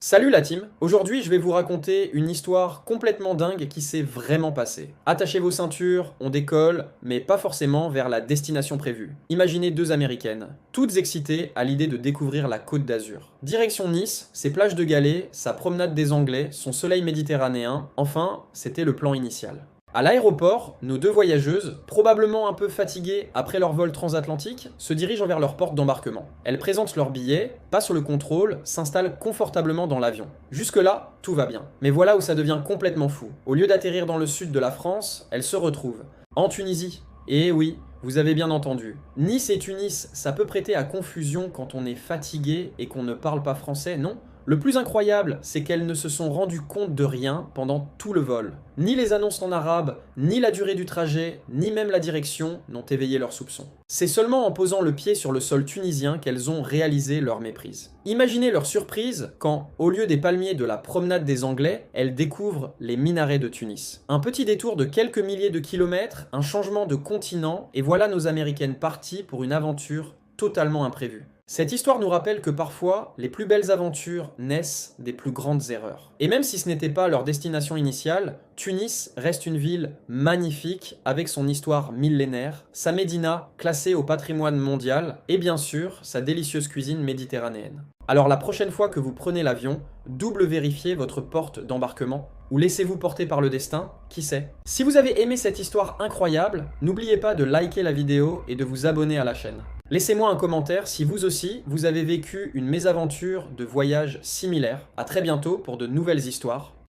Salut la team! Aujourd'hui, je vais vous raconter une histoire complètement dingue qui s'est vraiment passée. Attachez vos ceintures, on décolle, mais pas forcément vers la destination prévue. Imaginez deux Américaines, toutes excitées à l'idée de découvrir la Côte d'Azur. Direction Nice, ses plages de galets, sa promenade des Anglais, son soleil méditerranéen, enfin, c'était le plan initial. À l'aéroport, nos deux voyageuses, probablement un peu fatiguées après leur vol transatlantique, se dirigent vers leur porte d'embarquement. Elles présentent leur billet, passent le contrôle, s'installent confortablement dans l'avion. Jusque-là, tout va bien. Mais voilà où ça devient complètement fou. Au lieu d'atterrir dans le sud de la France, elles se retrouvent en Tunisie. Et oui, vous avez bien entendu. Nice et Tunis, ça peut prêter à confusion quand on est fatigué et qu'on ne parle pas français, non? Le plus incroyable, c'est qu'elles ne se sont rendues compte de rien pendant tout le vol. Ni les annonces en arabe, ni la durée du trajet, ni même la direction n'ont éveillé leurs soupçons. C'est seulement en posant le pied sur le sol tunisien qu'elles ont réalisé leur méprise. Imaginez leur surprise quand, au lieu des palmiers de la promenade des Anglais, elles découvrent les minarets de Tunis. Un petit détour de quelques milliers de kilomètres, un changement de continent, et voilà nos Américaines parties pour une aventure totalement imprévue. Cette histoire nous rappelle que parfois, les plus belles aventures naissent des plus grandes erreurs. Et même si ce n'était pas leur destination initiale, Tunis reste une ville magnifique avec son histoire millénaire, sa médina classée au patrimoine mondial et bien sûr sa délicieuse cuisine méditerranéenne. Alors la prochaine fois que vous prenez l'avion, double vérifiez votre porte d'embarquement ou laissez-vous porter par le destin, qui sait. Si vous avez aimé cette histoire incroyable, n'oubliez pas de liker la vidéo et de vous abonner à la chaîne. Laissez-moi un commentaire si vous aussi, vous avez vécu une mésaventure de voyage similaire. À très bientôt pour de nouvelles histoires.